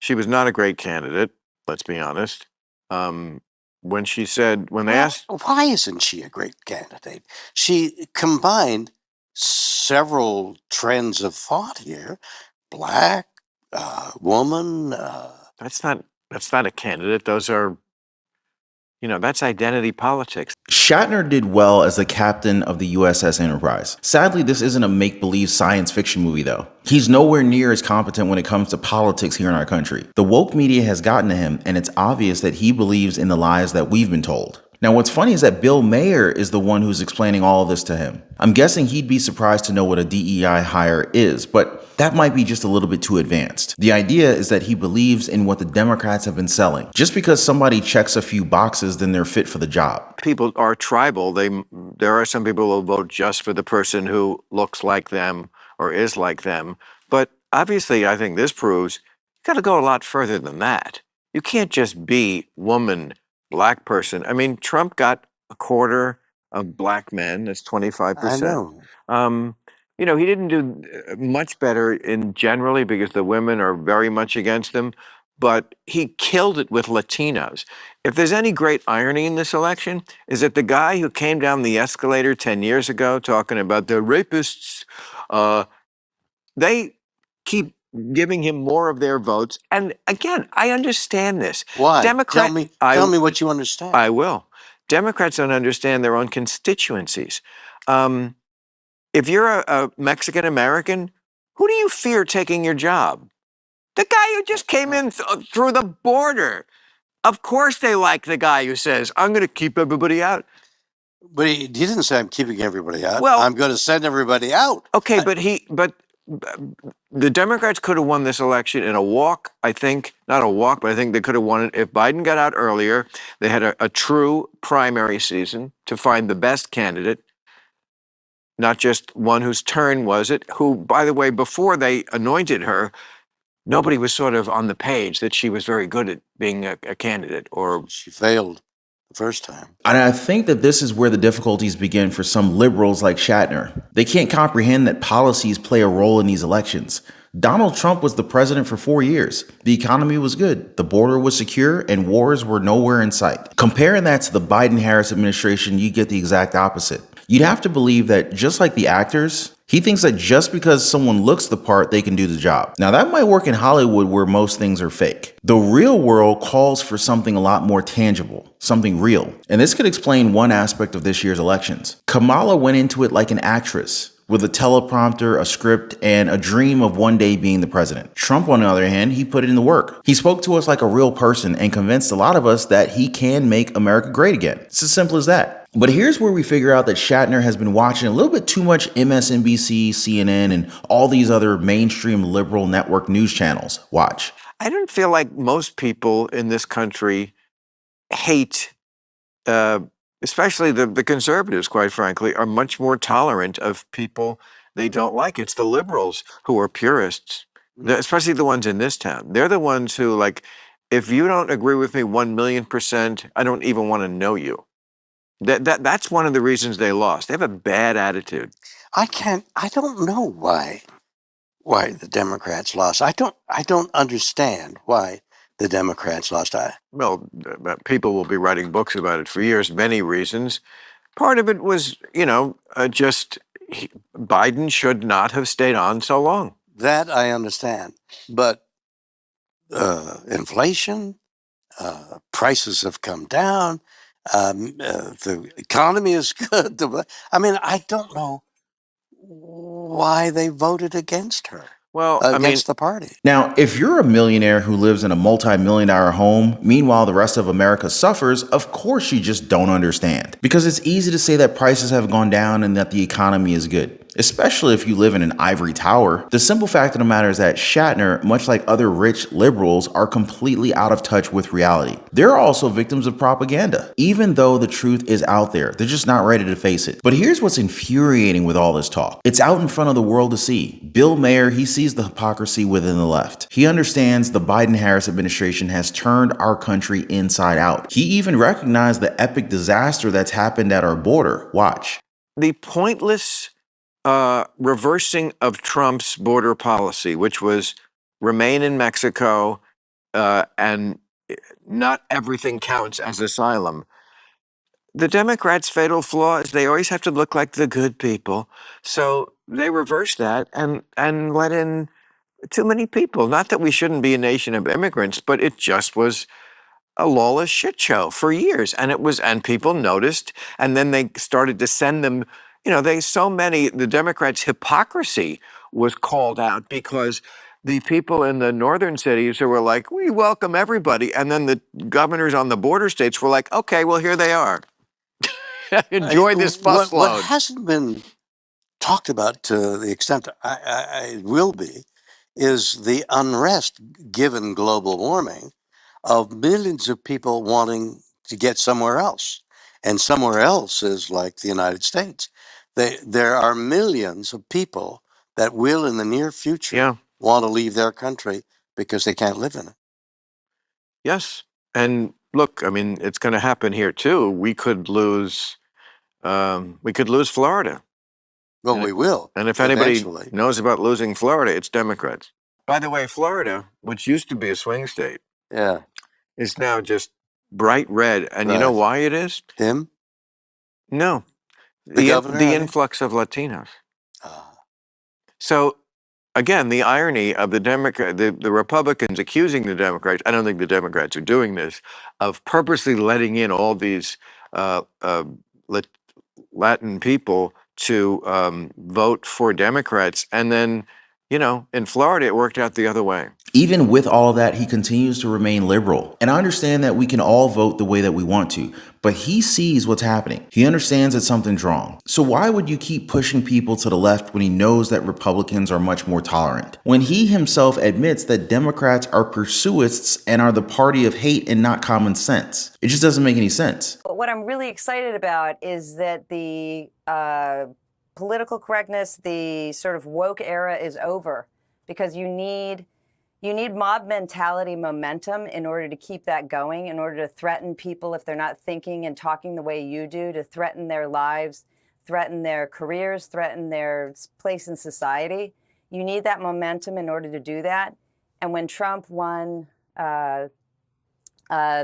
She was not a great candidate, let's be honest. When she said, when they Well, asked, why isn't she a great candidate? She combined several trends of thought here: black, woman. that's not a candidate. Those are, that's identity politics. Shatner did well as the captain of the USS Enterprise. Sadly, this isn't a make-believe science fiction movie though. He's nowhere near as competent when it comes to politics here in our country. The woke media has gotten to him, and it's obvious that he believes in the lies that we've been told. Now, what's funny is that Bill Maher is the one who's explaining all of this to him. I'm guessing he'd be surprised to know what a DEI hire is, but that might be just a little bit too advanced. The idea is that he believes in what the Democrats have been selling. Just because somebody checks a few boxes, then they're fit for the job. People are tribal. There are some people who will vote just for the person who looks like them or is like them. But obviously, I think this proves you got to go a lot further than that. You can't just be woman, black person. I mean, Trump got a quarter of black men. That's 25%. I know. He didn't do much better in generally because the women are very much against him, but he killed it with Latinos. If there's any great irony in this election, is that the guy who came down the escalator 10 years ago talking about the rapists, they keep giving him more of their votes. And again, I understand this. Why? Tell me what you understand. I will. Democrats don't understand their own constituencies. If you're a Mexican American, who do you fear taking your job? The guy who just came in through the border. Of course they like the guy who says, I'm going to keep everybody out. But he didn't say I'm keeping everybody out. Well, I'm going to send everybody out. Okay, but the Democrats could have won this election in a walk, I think. Not a walk, but I think they could have won it if Biden got out earlier. They had a true primary season to find the best candidate, not just one whose turn was it, who, by the way, before they anointed her, nobody was sort of on the page that she was very good at being a candidate. Or she failed the first time. And I think that this is where the difficulties begin for some liberals like Shatner. They can't comprehend that policies play a role in these elections. Donald Trump was the president for 4 years. The economy was good, the border was secure, and wars were nowhere in sight. Comparing that to the Biden-Harris administration, you get the exact opposite. You'd have to believe that just like the actors, he thinks that just because someone looks the part, they can do the job. Now that might work in Hollywood where most things are fake. The real world calls for something a lot more tangible, something real. And this could explain one aspect of this year's elections. Kamala went into it like an actress, with a teleprompter, a script, and a dream of one day being the president. Trump, on the other hand, he put it in the work. He spoke to us like a real person and convinced a lot of us that he can make America great again. It's as simple as that. But here's where we figure out that Shatner has been watching a little bit too much MSNBC, CNN, and all these other mainstream liberal network news channels. Watch. I don't feel like most people in this country hate, especially the conservatives, quite frankly, are much more tolerant of people they don't like. It's the liberals who are purists, especially the ones in this town. They're the ones who, like, if you don't agree with me 1,000,000%, I don't even want to know you. That's one of the reasons they lost. They have a bad attitude. I don't know why the Democrats lost. I don't understand why the Democrats lost. Well, people will be writing books about it for years, many reasons. Part of it was, Biden should not have stayed on so long. That I understand. But inflation, prices have come down. The economy is good. I mean, I don't know why they voted against her. Well, against the party. Now, if you're a millionaire who lives in a multi-million-dollar home, meanwhile the rest of America suffers, of course you just don't understand. Because it's easy to say that prices have gone down and that the economy is good. Especially if you live in an ivory tower. The simple fact of the matter is that Shatner, much like other rich liberals, are completely out of touch with reality. They're also victims of propaganda. Even though the truth is out there, they're just not ready to face it. But here's what's infuriating with all this talk. It's out in front of the world to see. Bill Maher, he sees the hypocrisy within the left. He understands the Biden-Harris administration has turned our country inside out. He even recognized the epic disaster that's happened at our border. Watch. The pointless reversing of Trump's border policy, which was remain in Mexico and not everything counts as asylum. The Democrats' fatal flaw is they always have to look like the good people. So they reversed that and let in too many people. Not that we shouldn't be a nation of immigrants, but it just was a lawless shit show for years. And people noticed, and then they started to send them, the Democrats' hypocrisy was called out because the people in the northern cities who were like, we welcome everybody. And then the governors on the border states were like, okay, well, here they are. Enjoy this What busload. hasn't been talked about to the extent I will be is the unrest, given global warming, of millions of people wanting to get somewhere else. And somewhere else is like the United States. There are millions of people that will, in the near future, Yeah. want to leave their country because they can't live in it. Yes. And look, I mean, it's going to happen here too. We could lose Florida. Well, we will. And if anybody eventually knows about losing Florida, it's Democrats. By the way, Florida, which used to be a swing state, Yeah. is now just bright red. And you know Right. why it is? Him? No. The governor, I The mean? influx of Latinos. Ah. So again, the irony of the Republicans accusing the Democrats, I don't think the Democrats are doing this, of purposely letting in all these Latin people to vote for Democrats. And then, in Florida, it worked out the other way. Even with all of that, he continues to remain liberal. And I understand that we can all vote the way that we want to, but he sees what's happening. He understands that something's wrong. So why would you keep pushing people to the left when he knows that Republicans are much more tolerant? When he himself admits that Democrats are pursuists and are the party of hate and not common sense. It just doesn't make any sense. What I'm really excited about is that the political correctness, the sort of woke era is over, because you need mob mentality momentum in order to keep that going, in order to threaten people if they're not thinking and talking the way you do, to threaten their lives, threaten their careers, threaten their place in society. You need that momentum in order to do that. And when Trump won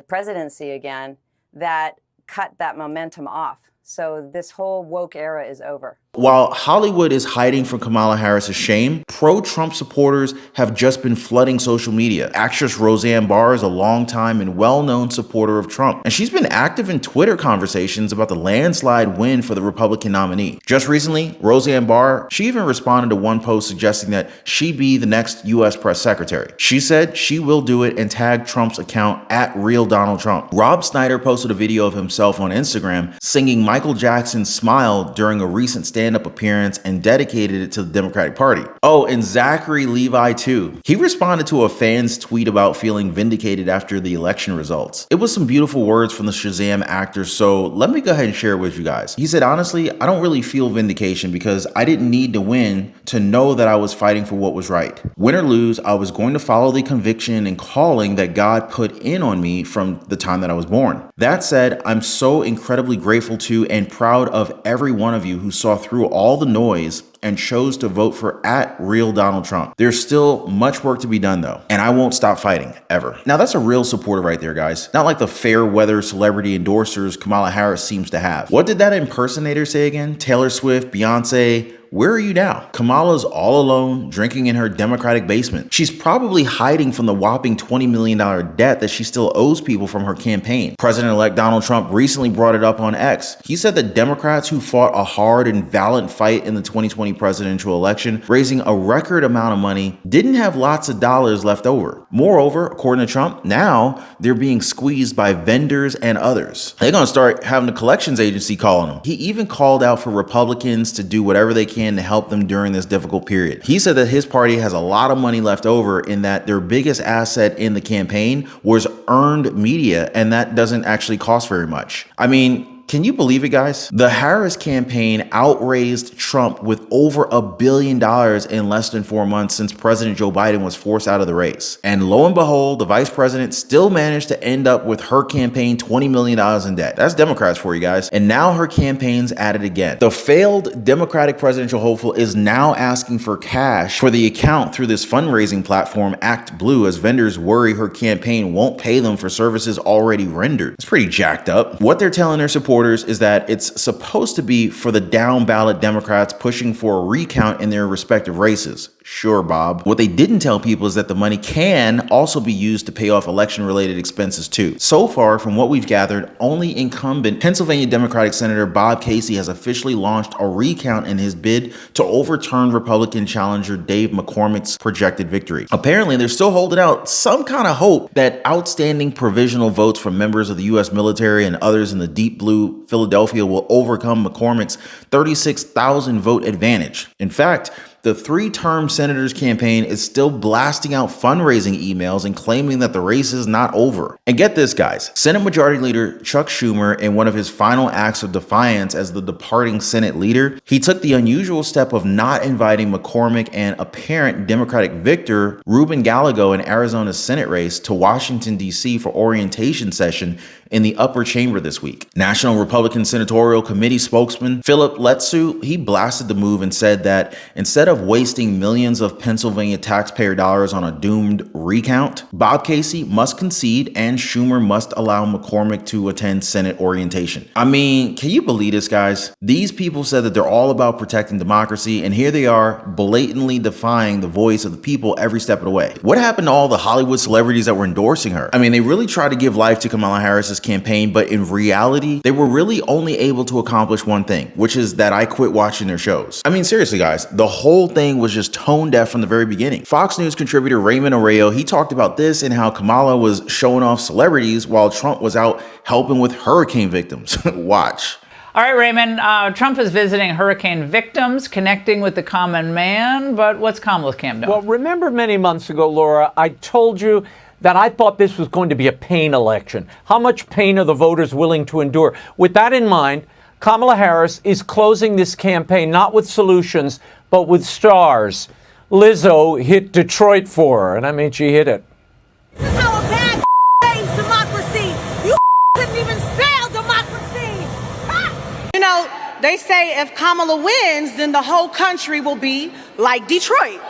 presidency again, that cut that momentum off. So this whole woke era is over. While Hollywood is hiding from Kamala Harris's shame, pro-Trump supporters have just been flooding social media. Actress Roseanne Barr is a longtime and well-known supporter of Trump, and she's been active in Twitter conversations about the landslide win for the Republican nominee. Just recently, Roseanne Barr, she even responded to one post suggesting that she be the next U.S. press secretary. She said she will do it and tagged Trump's account at Real Donald Trump. Rob Snyder posted a video of himself on Instagram singing Michael Jackson's Smile during a recent stand-up appearance and dedicated it to the Democratic Party. Oh, and Zachary Levi too. He responded to a fan's tweet about feeling vindicated after the election results. It was some beautiful words from the Shazam actor, so let me go ahead and share it with you guys. He said, honestly, I don't really feel vindication because I didn't need to win to know that I was fighting for what was right. Win or lose, I was going to follow the conviction and calling that God put in on me from the time that I was born. That said, I'm so incredibly grateful to and proud of every one of you who saw through all the noise and chose to vote for at Real Donald Trump. There's still much work to be done though, and I won't stop fighting, ever. Now that's a real supporter right there, guys. Not like the fair weather celebrity endorsers Kamala Harris seems to have. What did that impersonator say again? Taylor Swift, Beyonce, where are you now? Kamala's all alone, drinking in her Democratic basement. She's probably hiding from the whopping $20 million debt that she still owes people from her campaign. President-elect Donald Trump recently brought it up on X. He said that Democrats who fought a hard and valiant fight in the 2020 presidential election, raising a record amount of money, didn't have lots of dollars left over. Moreover, according to Trump, now they're being squeezed by vendors and others. They're gonna start having the collections agency calling them. He even called out for Republicans to do whatever they can to help them during this difficult period. He said that his party has a lot of money left over in that their biggest asset in the campaign was earned media, and that doesn't actually cost very much. I mean, Can you believe it, guys? The Harris campaign outraised Trump with over $1 billion in less than 4 months since President Joe Biden was forced out of the race. And lo and behold, the vice president still managed to end up with her campaign $20 million in debt. That's Democrats for you guys. And now her campaign's at it again. The failed Democratic presidential hopeful is now asking for cash for the account through this fundraising platform, Act Blue, as vendors worry her campaign won't pay them for services already rendered. It's pretty jacked up. What they're telling their supporters is that it's supposed to be for the down ballot Democrats pushing for a recount in their respective races. Sure, Bob. What they didn't tell people is that the money can also be used to pay off election-related expenses too. So far, from what we've gathered, only incumbent Pennsylvania Democratic Senator Bob Casey has officially launched a recount in his bid to overturn Republican challenger Dave McCormick's projected victory. Apparently, they're still holding out some kind of hope that outstanding provisional votes from members of the U.S. military and others in the deep blue Philadelphia will overcome McCormick's 36,000 vote advantage. In fact, the three-term senator's campaign is still blasting out fundraising emails and claiming that the race is not over. And get this, guys. Senate Majority Leader Chuck Schumer, in one of his final acts of defiance as the departing Senate leader, he took the unusual step of not inviting McCormick and apparent Democratic victor Ruben Gallego in Arizona's Senate race to Washington, D.C. for orientation session in the upper chamber this week. National Republican Senatorial Committee spokesman Philip Letsu, he blasted the move and said that instead of wasting millions of Pennsylvania taxpayer dollars on a doomed recount, Bob Casey must concede and Schumer must allow McCormick to attend Senate orientation. I mean, can you believe this, guys? These people said that they're all about protecting democracy, and here they are blatantly defying the voice of the people every step of the way. What happened to all the Hollywood celebrities that were endorsing her? I mean, they really tried to give life to Kamala Harris's campaign, but in reality, they were really only able to accomplish one thing, which is that I quit watching their shows. I mean, seriously, guys, the whole thing was just tone deaf from the very beginning. Fox News contributor Raymond Arreo, he talked about this and how Kamala was showing off celebrities while Trump was out helping with hurricane victims. Watch. All right, Raymond, Trump is visiting hurricane victims, connecting with the common man, but what's Kamala's camp doing? Well, remember many months ago, Laura, I told you that I thought this was going to be a pain election. How much pain are the voters willing to endure? With that in mind, Kamala Harris is closing this campaign not with solutions, but with stars. Lizzo hit Detroit for her, and I mean, she hit it. This is how a bad saves democracy. You couldn't even spell democracy. Ha! You know, they say if Kamala wins, then the whole country will be like Detroit.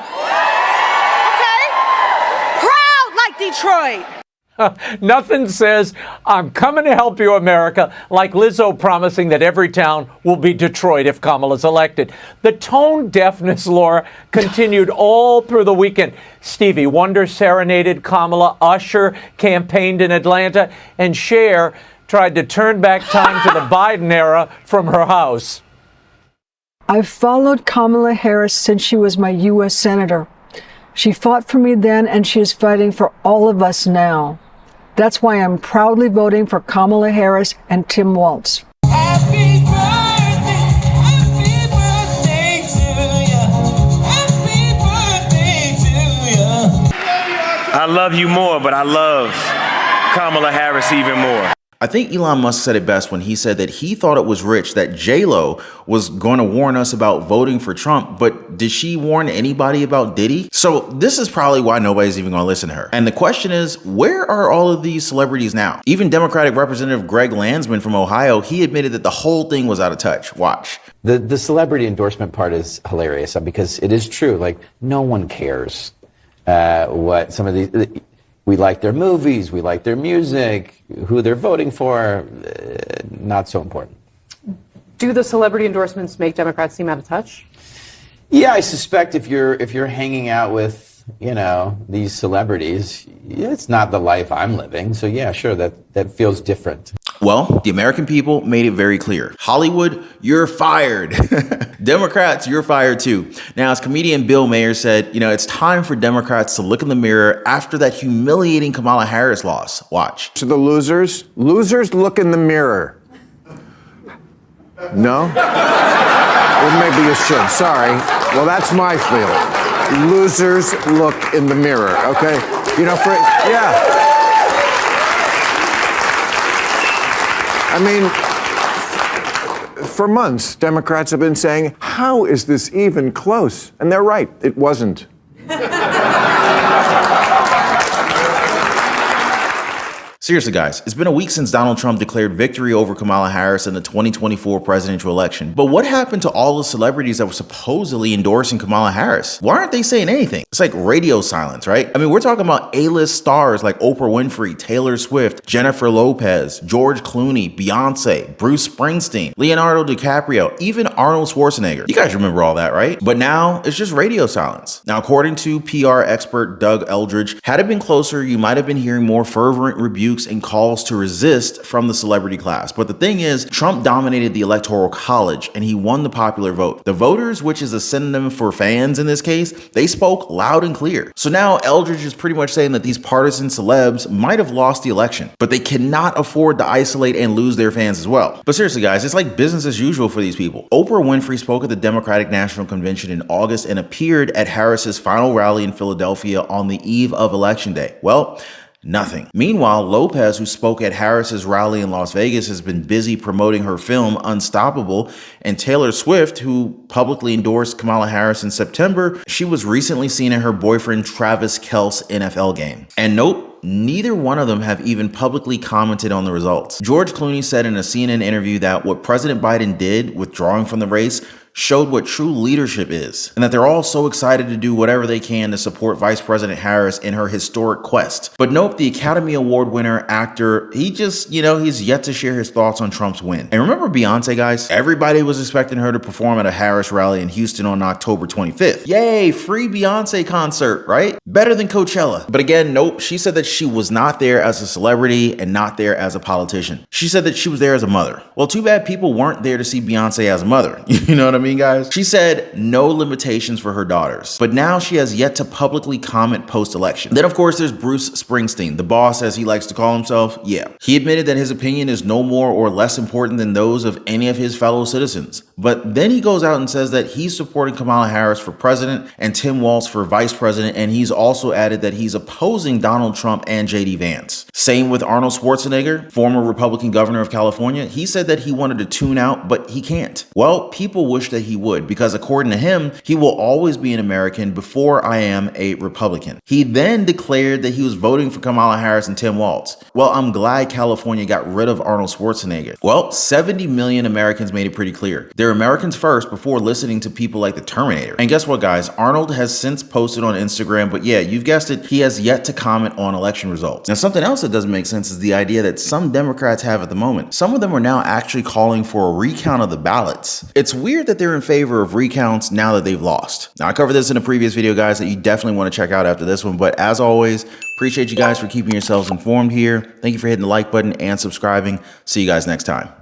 Like Detroit. Nothing says, I'm coming to help you, America, like Lizzo promising that every town will be Detroit if Kamala's elected. The tone deafness, Laura, continued all through the weekend. Stevie Wonder serenaded Kamala, Usher campaigned in Atlanta, and Cher tried to turn back time to the Biden era from her house. I've followed Kamala Harris since she was my U.S. Senator. She fought for me then, and she is fighting for all of us now. That's why I'm proudly voting for Kamala Harris and Tim Walz. Happy birthday to you. Happy birthday to you. I love you more, but I love Kamala Harris even more. I think Elon Musk said it best when he said that he thought it was rich that J-Lo was going to warn us about voting for Trump, but did she warn anybody about Diddy? So this is probably why nobody's even going to listen to her. And the question is, where are all of these celebrities now? Even Democratic Representative Greg Landsman from Ohio, he admitted that the whole thing was out of touch. Watch. The celebrity endorsement part is hilarious because it is true. Like, no one cares what some of these... We like their movies, we like their music, who they're voting for, not so important. Do the celebrity endorsements make Democrats seem out of touch? Yeah, I suspect if you're hanging out with, these celebrities, it's not the life I'm living. So yeah, sure, that feels different. Well, the American people made it very clear. Hollywood, you're fired. Democrats, you're fired too. Now, as comedian Bill Maher said, it's time for Democrats to look in the mirror after that humiliating Kamala Harris loss. Watch. To the losers look in the mirror. No? Well, maybe you should. Sorry. Well, that's my feeling. Losers look in the mirror, okay? Yeah. I mean, For months, Democrats have been saying, how is this even close? And they're right, it wasn't. Seriously, guys, it's been a week since Donald Trump declared victory over Kamala Harris in the 2024 presidential election. But what happened to all the celebrities that were supposedly endorsing Kamala Harris? Why aren't they saying anything? It's like radio silence, right? I mean, we're talking about A-list stars like Oprah Winfrey, Taylor Swift, Jennifer Lopez, George Clooney, Beyonce, Bruce Springsteen, Leonardo DiCaprio, even Arnold Schwarzenegger. You guys remember all that, right? But now it's just radio silence. Now, according to PR expert Doug Eldridge, had it been closer, you might have been hearing more fervent rebukes and calls to resist from the celebrity class. But the thing is, Trump dominated the Electoral College and he won the popular vote. The voters, which is a synonym for fans in this case, they spoke loud and clear. So now Eldridge is pretty much saying that these partisan celebs might have lost the election, but they cannot afford to isolate and lose their fans as well. But seriously, guys, it's like business as usual for these people. Oprah Winfrey spoke at the Democratic National Convention in August and appeared at Harris's final rally in Philadelphia on the eve of Election Day. Well, nothing. Meanwhile, Lopez, who spoke at Harris's rally in Las Vegas, has been busy promoting her film Unstoppable, and Taylor Swift, who publicly endorsed Kamala Harris in September, she was recently seen at her boyfriend Travis Kelce's NFL game. And nope, neither one of them have even publicly commented on the results. George Clooney said in a CNN interview that what President Biden did, withdrawing from the race, showed what true leadership is, and that they're all so excited to do whatever they can to support Vice President Harris in her historic quest. But nope, the Academy Award winner actor, he just, he's yet to share his thoughts on Trump's win. And remember Beyonce, guys? Everybody was expecting her to perform at a Harris rally in Houston on October 25th. Yay, free Beyonce concert, right? Better than Coachella. But again, nope, she said that she was not there as a celebrity and not there as a politician. She said that she was there as a mother. Well, too bad people weren't there to see Beyonce as a mother. You know what I mean, guys? She said no limitations for her daughters, but now she has yet to publicly comment post-election. Then, of course, there's Bruce Springsteen, the boss as he likes to call himself. Yeah, he admitted that his opinion is no more or less important than those of any of his fellow citizens. But then he goes out and says that he's supporting Kamala Harris for president and Tim Walz for vice president, and he's also added that he's opposing Donald Trump and J.D. Vance. Same with Arnold Schwarzenegger, former Republican governor of California. He said that he wanted to tune out, but he can't. Well, people wish that he would, because according to him, he will always be an American before I am a Republican. He then declared that he was voting for Kamala Harris and Tim Walz. Well, I'm glad California got rid of Arnold Schwarzenegger. Well, 70 million Americans made it pretty clear. They're Americans first before listening to people like the Terminator. And guess what, guys? Arnold has since posted on Instagram, but yeah, you've guessed it, he has yet to comment on election results. Now, something else that doesn't make sense is the idea that some Democrats have at the moment. Some of them are now actually calling for a recount of the ballots. It's weird that they're in favor of recounts now that they've lost. Now, I covered this in a previous video, guys, that you definitely want to check out after this one, but as always, appreciate you guys for keeping yourselves informed here. Thank you for hitting the like button and subscribing. See you guys next time.